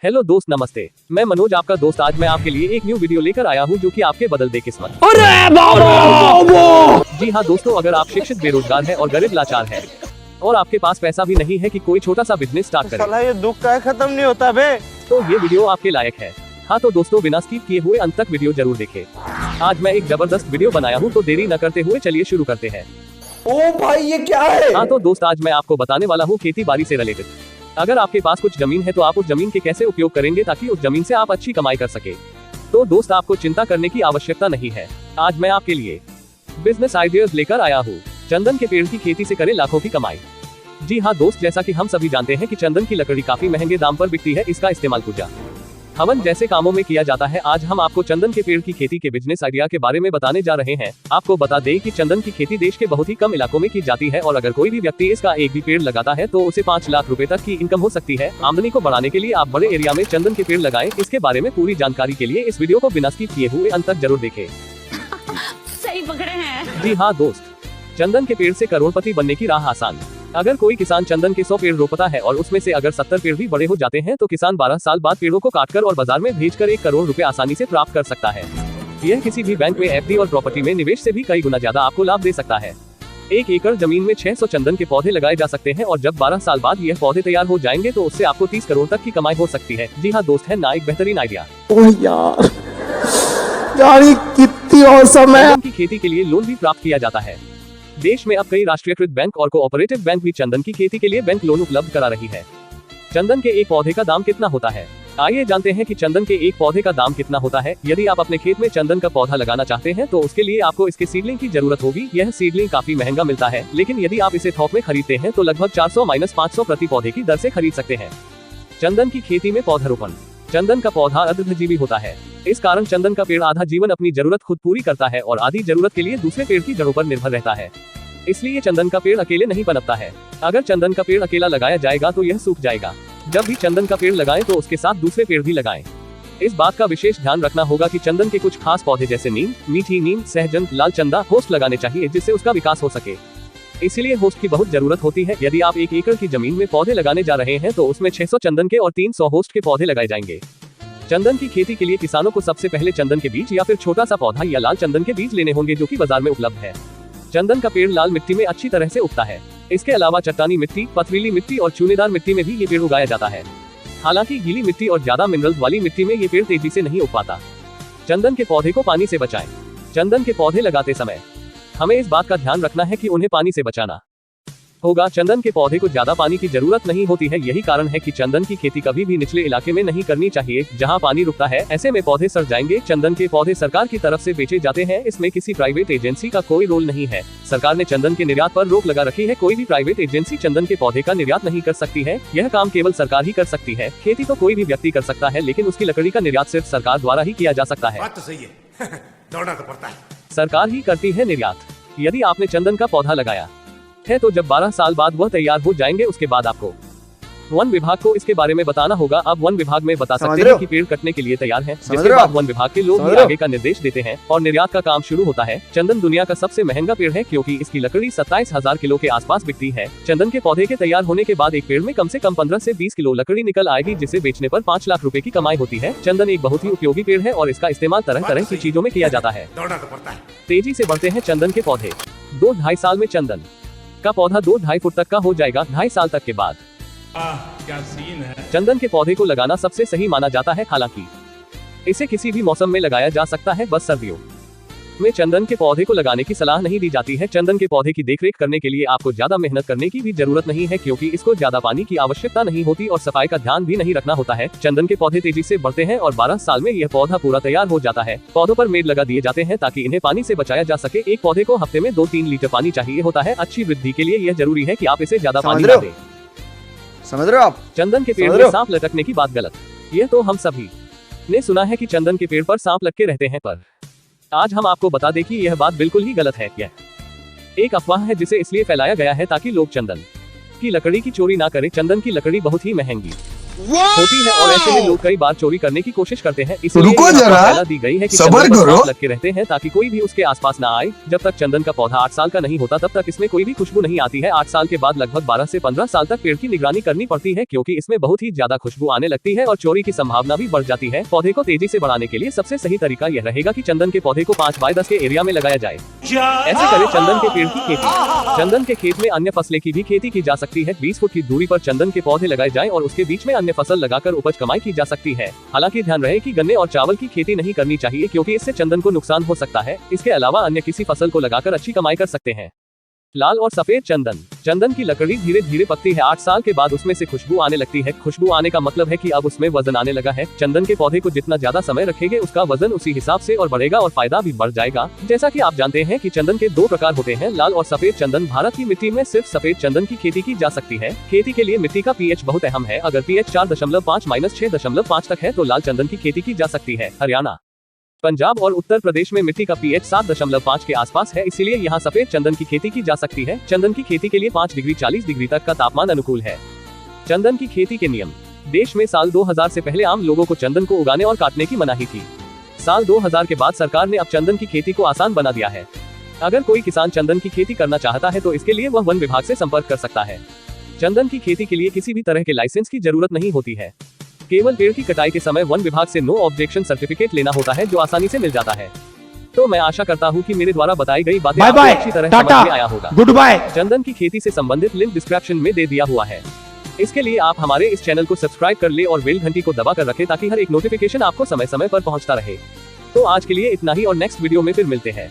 Hello दोस्त, नमस्ते। मैं मनोज, आपका दोस्त। आज मैं आपके लिए एक न्यू वीडियो लेकर आया हूँ जो कि आपके बदल दे किस्मत। जी हाँ दोस्तों, अगर आप शिक्षित बेरोजगार हैं और गरीब लाचार हैं और आपके पास पैसा भी नहीं है कि कोई छोटा सा बिजनेस स्टार्ट करें, साला ये दुख का खत्म नहीं होता बे, तो ये वीडियो आपके लायक है। हाँ तो दोस्तों, बिना स्किप किए हुए अंत तक वीडियो जरूर देखें। आज मैं एक जबरदस्त वीडियो बनाया हूँ, तो देरी न करते हुए चलिए शुरू करते हैं। ओ भाई ये क्या है? हाँ तो दोस्त, आज मैं आपको बताने वाला हूँ खेती बाड़ी से रिलेटेड। अगर आपके पास कुछ जमीन है तो आप उस जमीन के कैसे उपयोग करेंगे ताकि उस जमीन से आप अच्छी कमाई कर सके। तो दोस्त, आपको चिंता करने की आवश्यकता नहीं है। आज मैं आपके लिए बिजनेस आइडियाज लेकर आया हूँ। चंदन के पेड़ की खेती से करें लाखों की कमाई। जी हाँ दोस्त, जैसा कि हम सभी जानते हैं कि चंदन की लकड़ी काफी महंगे दाम पर बिकती है। इसका इस्तेमाल पूजा हवन जैसे कामों में किया जाता है। आज हम आपको चंदन के पेड़ की खेती के बिजनेस आइडिया के बारे में बताने जा रहे हैं। आपको बता दें कि चंदन की खेती देश के बहुत ही कम इलाकों में की जाती है और अगर कोई भी व्यक्ति इसका एक भी पेड़ लगाता है तो उसे 5 लाख रुपए तक की इनकम हो सकती है। आमदनी को बढ़ाने के लिए आप बड़े एरिया में चंदन के पेड़ लगाएं। इसके बारे में पूरी जानकारी के लिए इस वीडियो को बिना स्किप किए हुए अंत तक जरूर देखें। सही पकड़े हैं। जी हाँ दोस्त, चंदन के पेड़ से करोड़पति बनने की राह आसान। अगर कोई किसान चंदन के 100 पेड़ रोपता है और उसमें से अगर 70 पेड़ भी बड़े हो जाते हैं तो किसान 12 साल बाद पेड़ों को काटकर और बाजार में भेजकर 1 करोड़ रुपए आसानी से प्राप्त कर सकता है। यह किसी भी बैंक में एफडी और प्रॉपर्टी में निवेश से भी कई गुना ज्यादा आपको लाभ दे सकता है। 1 एकड़ जमीन में 600 चंदन के पौधे लगाए जा सकते हैं और जब 12 साल बाद यह पौधे तैयार हो जाएंगे तो उससे आपको 30 करोड़ तक की कमाई हो सकती है। जी हाँ दोस्त, है ना एक बेहतरीन आइडिया। यार कितनी औसम है। चंदन की खेती के लिए लोन भी प्राप्त किया जाता है। देश में अब कई राष्ट्रीयकृत बैंक और कोऑपरेटिव बैंक भी चंदन की खेती के लिए बैंक लोन उपलब्ध करा रही है। चंदन के एक पौधे का दाम कितना होता है? आइए जानते हैं कि चंदन के एक पौधे का दाम कितना होता है। यदि आप अपने खेत में चंदन का पौधा लगाना चाहते हैं तो उसके लिए आपको इसके सीडलिंग की जरूरत होगी। यह सीडलिंग काफी महंगा मिलता है, लेकिन यदि आप इसे थोक में खरीदते हैं तो लगभग 400-500 प्रति पौधे की दर से खरीद सकते हैं। चंदन की खेती में पौधारोपण। चंदन का पौधा अर्धजीवी होता है। इस कारण चंदन का पेड़ आधा जीवन अपनी जरूरत खुद पूरी करता है और आधी जरूरत के लिए दूसरे पेड़ की जड़ों पर निर्भर रहता है। इसलिए चंदन का पेड़ अकेले नहीं पनपता है। अगर चंदन का पेड़ अकेला लगाया जाएगा तो यह सूख जाएगा। जब भी चंदन का पेड़ लगाएं तो उसके साथ दूसरे पेड़ भी लगाएं। इस बात का विशेष ध्यान रखना होगा कि चंदन के कुछ खास पौधे जैसे नीम, मीठी नीम, सहजन, लाल चंदा होस्ट लगाने चाहिए जिससे उसका विकास हो सके। इसीलिए होस्ट की बहुत जरूरत होती है। यदि आप 1 एकड़ की जमीन में पौधे लगाने जा रहे हैं तो उसमें 600 चंदन के और 300 होस्ट के पौधे लगाए जाएंगे। चंदन की खेती के लिए किसानों को सबसे पहले चंदन के बीज या फिर छोटा सा पौधा या लाल चंदन के बीज लेने होंगे जो कि बाजार में उपलब्ध है। चंदन का पेड़ लाल मिट्टी में अच्छी तरह से उगता है। इसके अलावा चट्टानी मिट्टी, पथरीली मिट्टी और चूनेदार मिट्टी में भी ये पेड़ उगाया जाता है। हालांकि गीली मिट्टी और ज्यादा मिनरल्स वाली मिट्टी में ये पेड़ तेजी से नहीं उग पाता। चंदन के पौधे को पानी से बचाएं। चंदन के पौधे लगाते समय हमें इस बात का ध्यान रखना है कि उन्हें पानी से बचाना होगा। चंदन के पौधे को ज्यादा पानी की जरूरत नहीं होती है। यही कारण है कि चंदन की खेती कभी भी निचले इलाके में नहीं करनी चाहिए जहां पानी रुकता है। ऐसे में पौधे सड़ जाएंगे। चंदन के पौधे सरकार की तरफ से बेचे जाते हैं। इसमें किसी प्राइवेट एजेंसी का कोई रोल नहीं है। सरकार ने चंदन के निर्यात पर रोक लगा रखी है। कोई भी प्राइवेट एजेंसी चंदन के पौधे का निर्यात नहीं कर सकती है। यह काम केवल सरकार ही कर सकती है। खेती तो कोई भी व्यक्ति कर सकता है, लेकिन उसकी लकड़ी का निर्यात सिर्फ सरकार द्वारा ही किया जा सकता है। बात तो सही है। दौड़ना तो पड़ता है। सरकार ही करती है निर्यात। यदि आपने चंदन का पौधा लगाया है तो जब 12 साल बाद वह तैयार हो जाएंगे उसके बाद आपको वन विभाग को इसके बारे में बताना होगा। आप वन विभाग में बता सकते हैं कि पेड़ कटने के लिए तैयार हैं, जिसके बाद वन विभाग के लोग भी आगे का निर्देश देते हैं और निर्यात का काम शुरू होता है। चंदन दुनिया का सबसे महंगा पेड़ है क्योंकि इसकी लकड़ी 27,000 किलो के आसपास बिकती है। चंदन के पौधे के तैयार होने के बाद एक पेड़ में कम से कम 15 से 20 किलो लकड़ी निकल आएगी, जिसे बेचने पर 5 लाख रुपए की कमाई होती है। चंदन एक बहुत ही उपयोगी पेड़ है और इसका इस्तेमाल तरह तरह की चीजों में किया जाता है। दौड़ना तो पड़ता है। तेजी से बढ़ते हैं चंदन के पौधे। 2-2.5 साल में चंदन का पौधा 2-2.5 फुट तक का हो जाएगा। 2.5 साल तक के बाद क्या सीन है। चंदन के पौधे को लगाना सबसे सही माना जाता है। हालांकि इसे किसी भी मौसम में लगाया जा सकता है, बस सर्दियों में चंदन के पौधे को लगाने की सलाह नहीं दी जाती है। चंदन के पौधे की देखरेख करने के लिए आपको ज्यादा मेहनत करने की भी जरूरत नहीं है क्योंकि इसको ज्यादा पानी की आवश्यकता नहीं होती और सफाई का ध्यान भी नहीं रखना होता है। चंदन के पौधे तेजी से बढ़ते हैं और 12 साल में यह पौधा पूरा तैयार हो जाता है। पौधों पर मेड लगा दिए जाते हैं ताकि इन्हें पानी से बचाया जा सके। एक पौधे को हफ्ते में 2-3 लीटर पानी चाहिए होता है। अच्छी वृद्धि के लिए यह जरूरी है कि आप इसे ज्यादा पानी न दें। समझ रहे हो आप? चंदन के पेड़ में सांप लटकने की बात गलत। यह तो हम सभी ने सुना है कि चंदन के पेड़ पर सांप लटके रहते हैं, पर आज हम आपको बता दें कि यह बात बिल्कुल ही गलत है। यह एक अफवाह है जिसे इसलिए फैलाया गया है ताकि लोग चंदन की लकड़ी की चोरी ना करें। चंदन की लकड़ी बहुत ही महंगी होती है और ऐसे में लोग कई बार चोरी करने की कोशिश करते हैं। इसलिए रुको यहाँ जरा, पहला दी गई है कि सब्र चंदन पर करो। सांप लटके रहते हैं ताकि कोई भी उसके आसपास ना आए। जब तक चंदन का पौधा 8 साल का नहीं होता तब तक इसमें कोई भी खुशबू नहीं आती है। 8 साल के बाद लगभग 12 से 15 साल तक पेड़ की निगरानी करनी पड़ती है, क्योंकि इसमें बहुत ही ज्यादा खुशबू आने लगती है और चोरी की संभावना भी बढ़ जाती है। पौधे को तेजी से बढ़ाने के लिए सबसे सही तरीका यह रहेगा कि चंदन के पौधे को 5 बाय 10 के एरिया में लगाया जाए। ऐसे करें चंदन के पेड़ की खेती। चंदन के खेत में अन्य फसलें की भी खेती की जा सकती है। 20 फुट की दूरी पर चंदन के पौधे लगाए जाएं और उसके बीच में अन्य फसल लगाकर उपज कमाई की जा सकती है। हालांकि ध्यान रहे कि गन्ने और चावल की खेती नहीं करनी चाहिए, क्योंकि इससे चंदन को नुकसान हो सकता है। इसके अलावा अन्य किसी फसल को लगाकर अच्छी कमाई कर सकते हैं। लाल और सफेद चंदन। चंदन की लकड़ी धीरे धीरे पकती है। 8 साल के बाद उसमें से खुशबू आने लगती है। खुशबू आने का मतलब है कि अब उसमें वजन आने लगा है। चंदन के पौधे को जितना ज्यादा समय रखेंगे उसका वजन उसी हिसाब से और बढ़ेगा और फायदा भी बढ़ जाएगा। जैसा कि आप जानते हैं कि चंदन के 2 प्रकार होते हैं, लाल और सफेद चंदन। भारत की मिट्टी में सिर्फ सफेद चंदन की खेती की जा सकती है। खेती के लिए मिट्टी का पीएच बहुत अहम है। अगर पीएच 4.5 - 6.5 तक है तो लाल चंदन की खेती की जा सकती है। हरियाणा, पंजाब और उत्तर प्रदेश में मिट्टी का पीएच 7.5 के आसपास है, इसीलिए यहाँ सफेद चंदन की खेती की जा सकती है। चंदन की खेती के लिए 5 डिग्री 40 डिग्री तक का तापमान अनुकूल है। चंदन की खेती के नियम। देश में साल 2000 से पहले आम लोगों को चंदन को उगाने और काटने की मनाही थी। साल 2000 के बाद सरकार ने अब चंदन की खेती को आसान बना दिया है। अगर कोई किसान चंदन की खेती करना चाहता है तो इसके लिए वह वन विभाग से संपर्क कर सकता है। चंदन की खेती के लिए किसी भी तरह के लाइसेंस की जरूरत नहीं होती है। केवल पेड़ की कटाई के समय वन विभाग से नो ऑब्जेक्शन सर्टिफिकेट लेना होता है, जो आसानी से मिल जाता है। तो मैं आशा करता हूँ कि मेरे द्वारा बताई गई बातें आपको अच्छी तरह समझ में आया होगा। Good bye. चंदन की खेती से संबंधित लिंक डिस्क्रिप्शन में दे दिया हुआ है। इसके लिए आप हमारे इस चैनल को सब्सक्राइब कर ले और बेल घंटी को दबा कर रखें ताकि हर एक नोटिफिकेशन आपको समय समय पर पहुंचता रहे। तो आज के लिए इतना ही और नेक्स्ट वीडियो में फिर मिलते हैं।